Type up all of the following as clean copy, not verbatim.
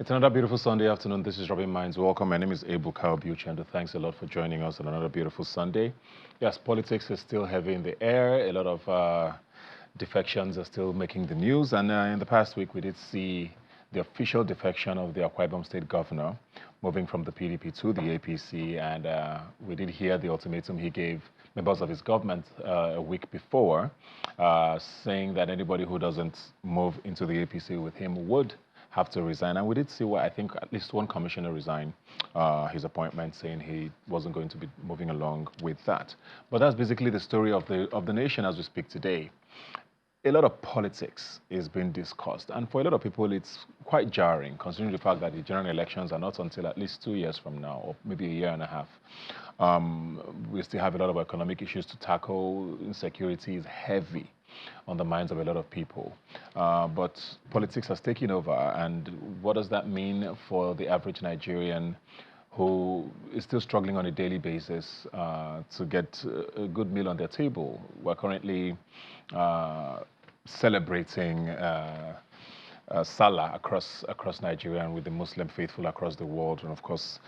It's another beautiful Sunday afternoon. This is Robin Mines. Welcome. My name is Abel Bucci, and thanks a lot for joining us on another beautiful Sunday. Yes, politics is still heavy in the air. A lot of defections are still making the news. And in the past week, we did see the official defection of the Akwa Ibom State governor, moving from the PDP to the APC. And we did hear the ultimatum he gave members of his government a week before, saying that anybody who doesn't move into the APC with him would have to resign. And we did see what I think at least one commissioner resigned his appointment, saying he wasn't going to be moving along with that. But that's basically the story of the nation as we speak today. A lot of politics is being discussed, and for a lot of people, it's quite jarring, considering the fact that the general elections are not until at least 2 years from now, or maybe a year and a half. We still have a lot of economic issues to tackle. Insecurity is heavy on the minds of a lot of people. But politics has taken over, and what does that mean for the average Nigerian who is still struggling on a daily basis to get a good meal on their table? We're currently celebrating Salah across Nigeria and with the Muslim faithful across the world, and of course,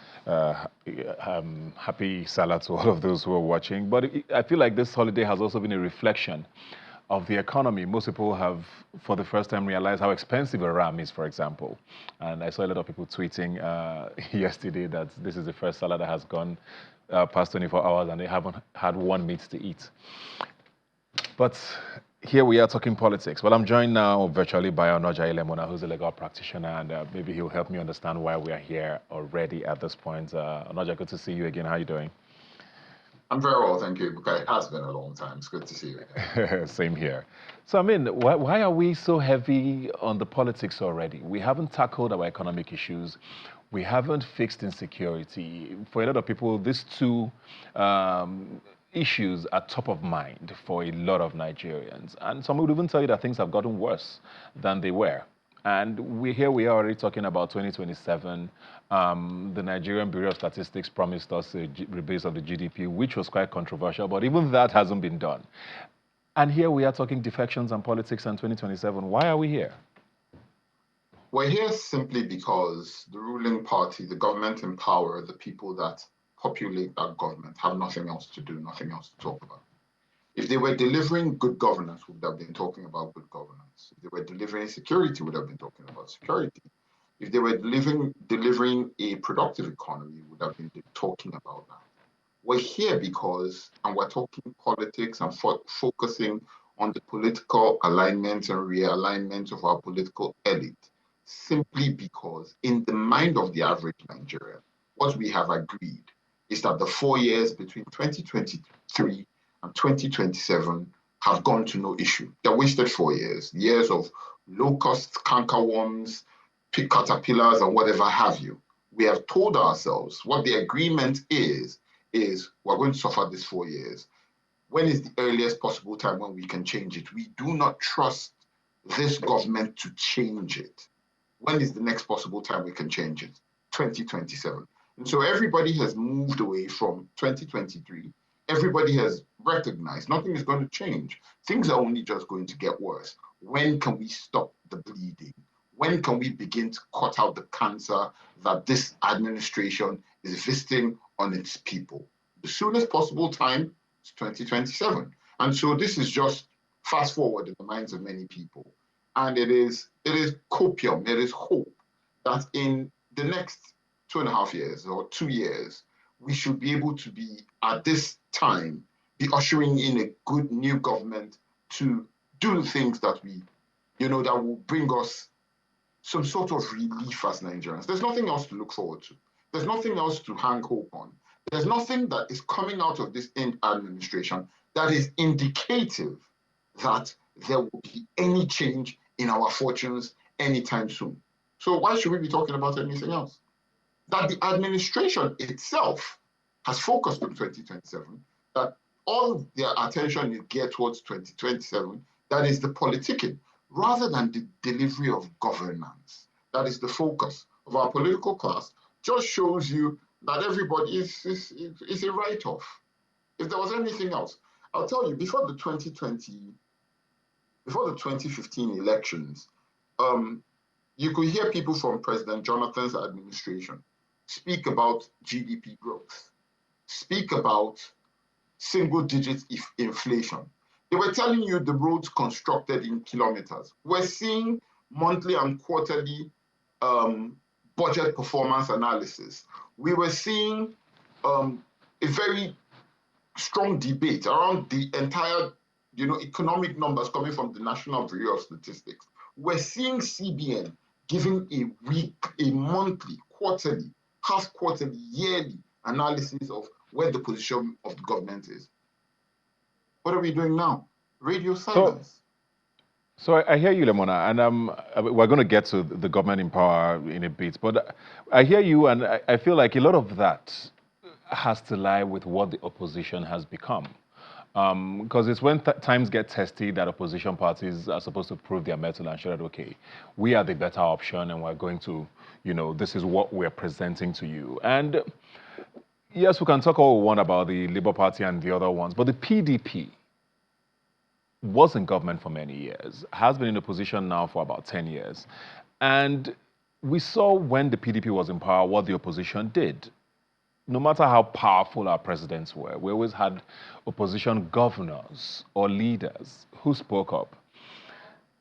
happy Salah to all of those who are watching. But I feel like this holiday has also been a reflection of the economy. Most people have, for the first time, realized how expensive a ram is, for example. And I saw a lot of people tweeting yesterday that this is the first Salah that has gone past 24 hours and they haven't had one meat to eat. But here we are talking politics. Well, I'm joined now virtually by Onoja Ilemona, who's a legal practitioner, and maybe he'll help me understand why we are here already at this point. Onoja, good to see you again. How are you doing? I'm very well, thank you. Okay, it has been a long time. It's good to see you again. Same here. So, I mean, why are we so heavy on the politics already? We haven't tackled our economic issues. We haven't fixed insecurity. For a lot of people, these two issues are top of mind for a lot of Nigerians. And some would even tell you that things have gotten worse than they were. And here we are already talking about 2027. The Nigerian Bureau of Statistics promised us a rebase of the GDP, which was quite controversial, but even that hasn't been done. And here we are talking defections and politics and 2027. Why are we here? We're here simply because the ruling party, the government in power, the people that populate that government have nothing else to do, nothing else to talk about. If they were delivering good governance, we would have been talking about good governance. If they were delivering security, we would have been talking about security. If they were delivering a productive economy, we would have been talking about that. We're here because, and we're talking politics and focusing on the political alignment and realignment of our political elite, simply because in the mind of the average Nigerian, what we have agreed is that the 4 years between 2023 and 2027 have gone to no issue. They're wasted 4 years, years of locusts, cankerworms, caterpillars, and whatever have you. We have told ourselves what the agreement is we're going to suffer this 4 years. When is the earliest possible time when we can change it? We do not trust this government to change it. When is the next possible time we can change it? 2027. And so everybody has moved away from 2023. Everybody has recognized nothing is going to change. Things are only just going to get worse. When can we stop the bleeding? When can we begin to cut out the cancer that this administration is visiting on its people? The soonest possible time is 2027. And so this is just fast forward in the minds of many people. And it is copium, it is hope that in the next 2.5 years or 2 years, we should be able to be, at this time, be ushering in a good new government to do the things that that will bring us some sort of relief as Nigerians. There's nothing else to look forward to. There's nothing else to hang hope on. There's nothing that is coming out of this administration that is indicative that there will be any change in our fortunes anytime soon. So why should we be talking about anything else? That the administration itself has focused on 2027, that all their attention is geared towards 2027, that is the politicking, rather than the delivery of governance. That is the focus of our political class, just shows you that everybody is a write-off. If there was anything else, I'll tell you, before the 2015 elections, You could hear people from President Jonathan's administration speak about GDP growth, speak about single-digit inflation. They were telling you the roads constructed in kilometers. We're seeing monthly and quarterly budget performance analysis. We were seeing a very strong debate around the entire, economic numbers coming from the National Bureau of Statistics. We're seeing CBN giving a monthly, quarterly, half quarterly, yearly analysis of where the position of the government is. What are we doing now? Radio silence. So I hear you, Lemona, and we're going to get to the government in power in a bit. But I hear you, and I feel like a lot of that has to lie with what the opposition has become. Because it's when times get testy that opposition parties are supposed to prove their mettle and show that, okay, we are the better option and we're going to, this is what we're presenting to you. And yes, we can talk all we want about the Labour Party and the other ones, but the PDP was in government for many years, has been in opposition now for about 10 years. And we saw when the PDP was in power what the opposition did. No matter how powerful our presidents were, we always had opposition governors or leaders who spoke up.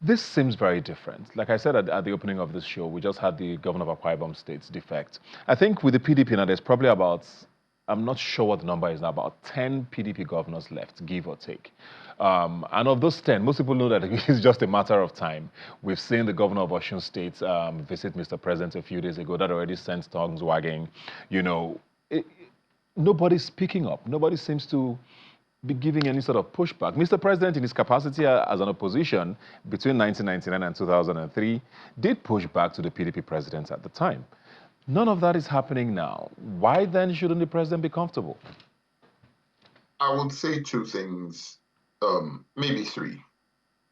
This seems very different. Like I said at the opening of this show, we just had the governor of Akwa Ibom State's defect. I think with the PDP now, there's probably about, I'm not sure what the number is now, about 10 PDP governors left, give or take. And of those 10, most people know that it's just a matter of time. We've seen the governor of Osun State visit Mr. President a few days ago. That already sent tongues wagging. Nobody's speaking up. Nobody seems to be giving any sort of pushback. Mr. President, in his capacity as an opposition between 1999 and 2003, did push back to the PDP president at the time. None of that is happening now. Why then shouldn't the president be comfortable? I would say two things, maybe three.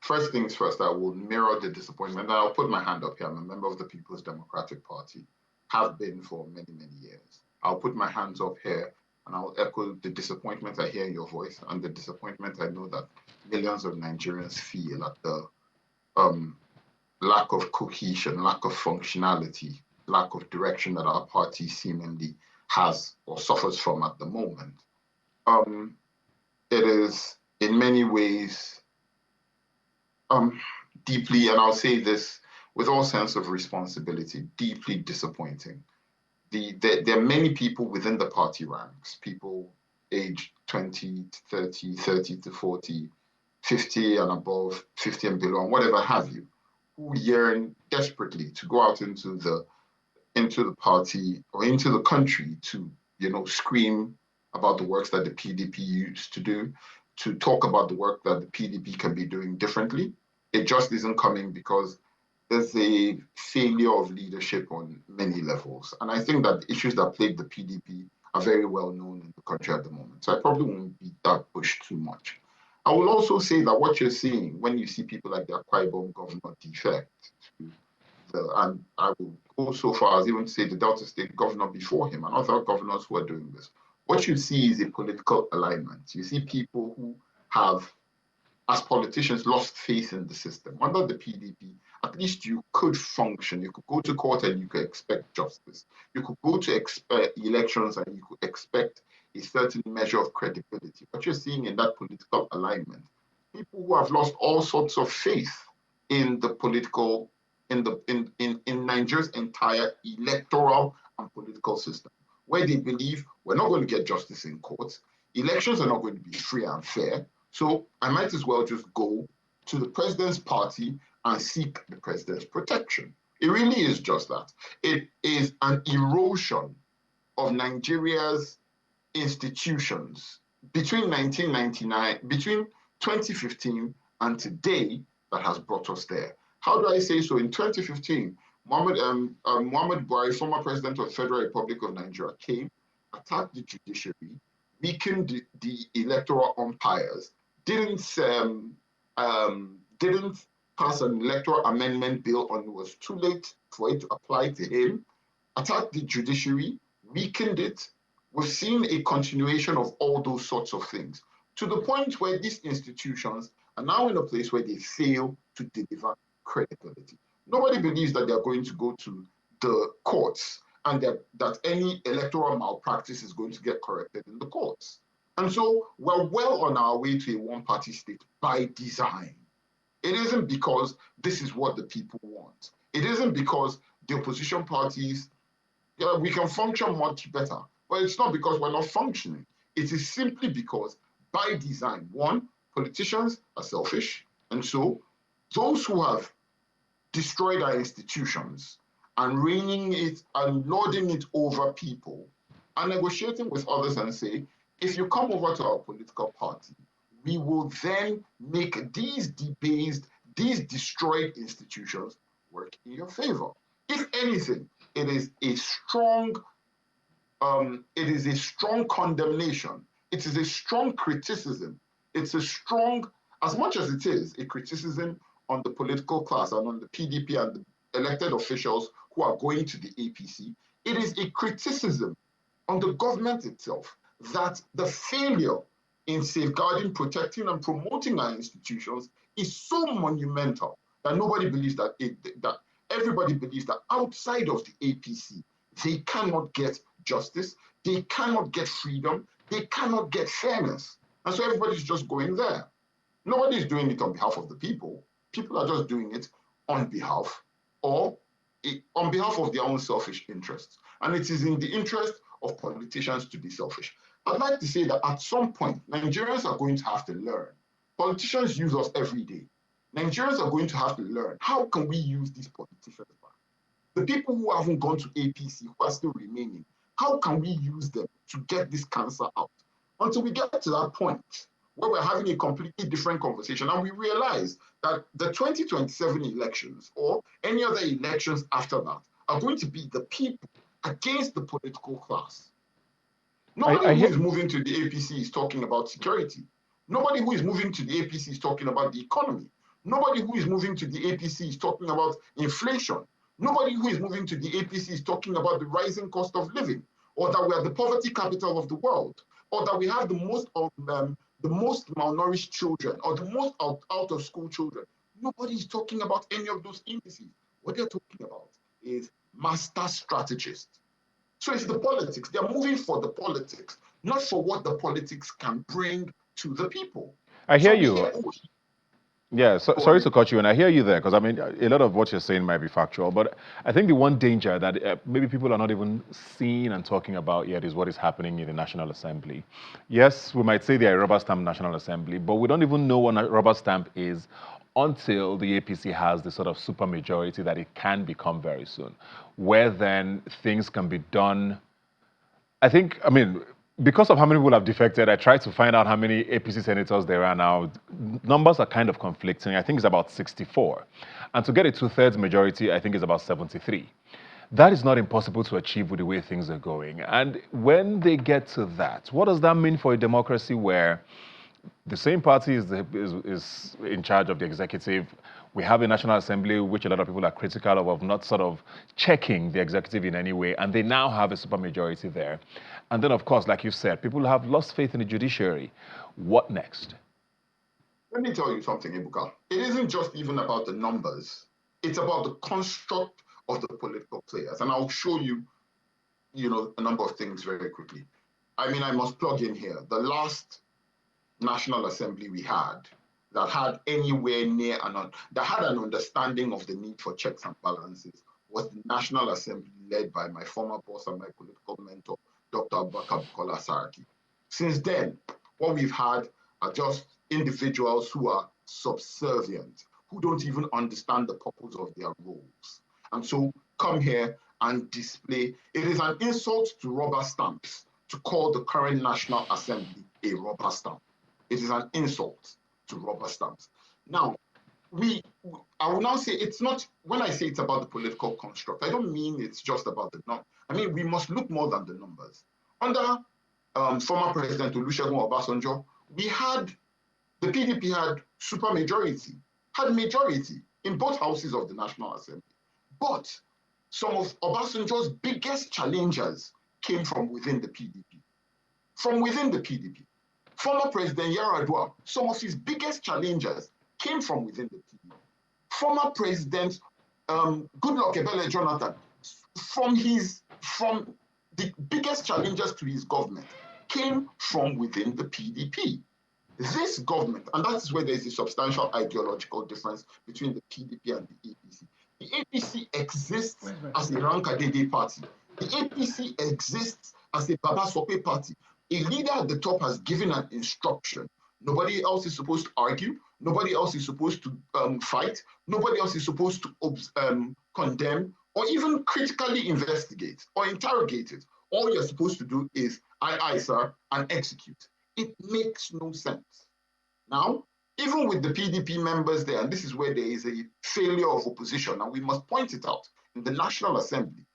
First things first, I will mirror the disappointment. And I'll put my hand up here. I'm a member of the People's Democratic Party, have been for many, many years. I'll put my hands up here and I'll echo the disappointment I hear in your voice and the disappointment I know that millions of Nigerians feel at the lack of cohesion, lack of functionality, lack of direction that our party seemingly has or suffers from at the moment. It is in many ways deeply, and I'll say this with all sense of responsibility, deeply disappointing. There are many people within the party ranks, people aged 20 to 30, 30 to 40, 50 and above, 50 and below, and whatever have you, who yearn desperately to go out into the party or into the country to, scream about the works that the PDP used to do, to talk about the work that the PDP can be doing differently. It just isn't coming because there's a failure of leadership on many levels. And I think that the issues that plague the PDP are very well known in the country at the moment. So I probably won't beat that push too much. I will also say that what you're seeing when you see people like the Akwa Ibom governor defect, and I will go so far as even to say the Delta State governor before him and other governors who are doing this, what you see is a political alignment. You see people who have, as politicians, lost faith in the system. Under the PDP, at least you could function. You could go to court and you could expect justice. You could go to elections and you could expect a certain measure of credibility. What you're seeing in that political alignment, people who have lost all sorts of faith in the political, in Nigeria's entire electoral and political system, where they believe we're not going to get justice in courts, elections are not going to be free and fair, so I might as well just go to the president's party and seek the president's protection. It really is just that. It is an erosion of Nigeria's institutions between 2015 and today that has brought us there. How do I say so? In 2015, Muhammad Buhari, former president of the Federal Republic of Nigeria, came, attacked the judiciary, weakened the electoral umpires, didn't pass an electoral amendment bill and it was too late for it to apply to him, attacked the judiciary, weakened it. We've seen a continuation of all those sorts of things to the point where these institutions are now in a place where they fail to deliver credibility. Nobody believes that they're going to go to the courts and that any electoral malpractice is going to get corrected in the courts. And so we're well on our way to a one-party state by design. It isn't because this is what the people want. It isn't because the opposition parties, we can function much better, but it's not because we're not functioning. It is simply because by design, one, politicians are selfish. And so those who have destroyed our institutions and reigning it and lording it over people and negotiating with others and say, if you come over to our political party, we will then make these debased, these destroyed institutions work in your favor. If anything, it is a strong condemnation. It is a strong criticism. It's a strong, as much as it is a criticism on the political class and on the PDP and the elected officials who are going to the APC, it is a criticism on the government itself that the failure in safeguarding, protecting, and promoting our institutions is so monumental that nobody believes that everybody believes that outside of the APC, they cannot get justice, they cannot get freedom, they cannot get fairness. And so everybody's just going there. Nobody's doing it on behalf of the people. People are just doing it on behalf of their own selfish interests. And it is in the interest of politicians to be selfish. I'd like to say that at some point, Nigerians are going to have to learn. Politicians use us every day. Nigerians are going to have to learn, how can we use these politicians back? The people who haven't gone to APC, who are still remaining, how can we use them to get this cancer out? Until we get to that point where we're having a completely different conversation and we realize that the 2027 elections or any other elections after that are going to be the people against the political class. Nobody who is moving to the APC is talking about security. Nobody who is moving to the APC is talking about the economy. Nobody who is moving to the APC is talking about inflation. Nobody who is moving to the APC is talking about the rising cost of living, or that we are the poverty capital of the world, or that we have the most malnourished children, or the most out of school children. Nobody is talking about any of those indices. What they're talking about is master strategists. So it's the politics. They're moving for the politics, not for what the politics can bring to the people. I hear you. Yeah, sorry to cut you, and I hear you there, because I mean, a lot of what you're saying might be factual, but I think the one danger that maybe people are not even seeing and talking about yet is what is happening in the National Assembly. Yes, we might say they are a rubber stamp National Assembly, but we don't even know what a rubber stamp is until the APC has the sort of super majority that it can become very soon, where then things can be done. I mean, because of how many people have defected, I tried to find out how many APC senators there are now. Numbers are kind of conflicting. I think it's about 64. And to get a two-thirds majority, I think it's about 73. That is not impossible to achieve with the way things are going. And when they get to that, what does that mean for a democracy where the same party is in charge of the executive? We have a National Assembly, which a lot of people are critical of not sort of checking the executive in any way, and they now have a supermajority there. And then, of course, like you said, people have lost faith in the judiciary. What next? Let me tell you something, Ibuka. It isn't just even about the numbers. It's about the construct of the political players. And I'll show you, a number of things very quickly. I mean, I must plug in here. The last National Assembly we had that had anywhere near that had an understanding of the need for checks and balances was the National Assembly led by my former boss and my political mentor, Dr. Abubakar Bukola Saraki. Since then, what we've had are just individuals who are subservient, who don't even understand the purpose of their roles. And so come here and display. It is an insult to rubber stamps to call the current National Assembly a rubber stamp. It is an insult to rubber stamps. Now, I will now say it's not, when I say it's about the political construct, I don't mean it's just about the number. I mean, we must look more than the numbers. Under former President Olusegun Obasanjo, the PDP had supermajority, had majority in both houses of the National Assembly. But some of Obasanjo's biggest challengers came from within the PDP. From within the PDP. Former President Yar'Adua, some of his biggest challengers came from within the PDP. Former President Goodluck Ebele Jonathan, from the biggest challenges to his government came from within the PDP. This government, and that's where there's a substantial ideological difference between the PDP and the APC. The APC exists as a Rankadede party. The APC exists as a Baba Sope party. A leader at the top has given an instruction. Nobody else is supposed to argue. Nobody else is supposed to fight. Nobody else is supposed to condemn or even critically investigate or interrogate it. All you're supposed to do is, aye, sir, and execute. It makes no sense. Now, even with the PDP members there, and this is where there is a failure of opposition, and we must point it out, in the National Assembly,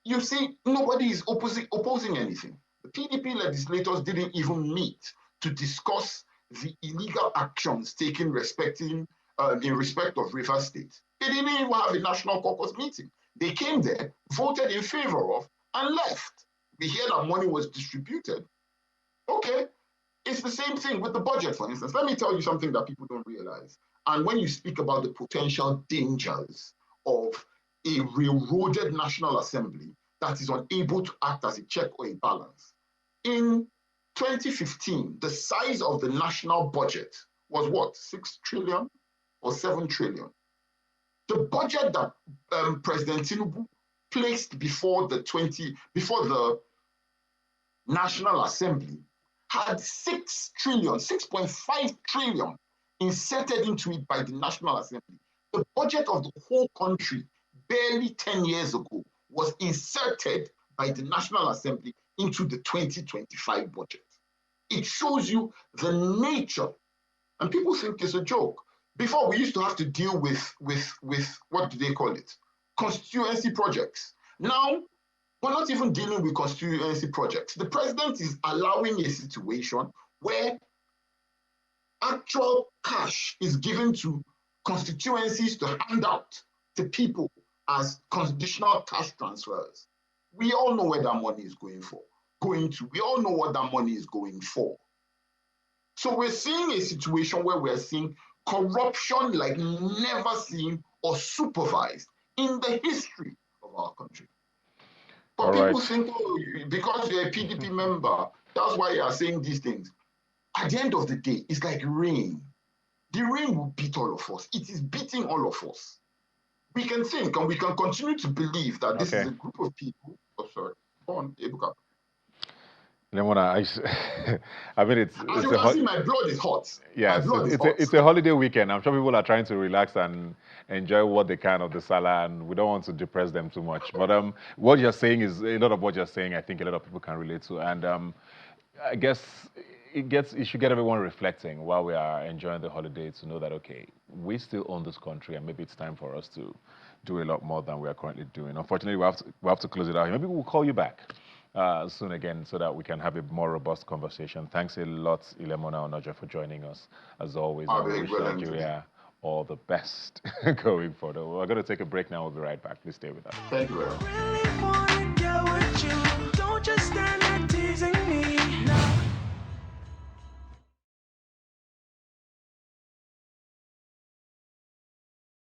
you see, nobody is opposing anything. The PDP legislators didn't even meet to discuss the illegal actions taken in respect of Rivers State. They didn't even have a national caucus meeting. They came there, voted in favor of, and left. We hear that money was distributed. Okay, it's the same thing with the budget, for instance. Let me tell you something that people don't realize. And when you speak about the potential dangers of a railroaded National Assembly that is unable to act as a check or a balance, in 2015, the size of the national budget was what, 6 trillion or 7 trillion? The budget that President Tinubu placed before the National Assembly had 6 trillion, 6.5 trillion inserted into it by the National Assembly. The budget of the whole country, barely 10 years ago, was inserted by the National Assembly into the 2025 budget. It shows you the nature, and people think it's a joke. Before, we used to have to deal with what do they call it? Constituency projects. Now, we're not even dealing with constituency projects. The president is allowing a situation where actual cash is given to constituencies to hand out to people as conditional cash transfers. We all know where that money is going to. We all know what that money is going for. So we're seeing a situation where we're seeing corruption like never seen or supervised in the history of our country. But people think, oh, because you're a PDP member, that's why you are saying these things. At the end of the day, it's like rain. The rain will beat all of us. It is beating all of us. We can think and we can continue to believe that this is a group of people. Oh, sorry. Go on, Ebuka. I mean, it's as you can see, my blood is hot. Yes, it's a holiday weekend. I'm sure people are trying to relax and enjoy what they can of the Salah, and we don't want to depress them too much. But what you're saying is a lot of what you're saying. I think a lot of people can relate to, and I guess it should get everyone reflecting while we are enjoying the holiday to know that okay, we still own this country, and maybe it's time for us to do a lot more than we are currently doing. Unfortunately, we have to close it out. Maybe we'll call you back soon again so that we can have a more robust conversation. Thanks a lot, Ilemona Onoja, for joining us. As always, I wish Nigeria all the best going forward. We're going to take a break now. We'll be right back. Please stay with us. Thank you.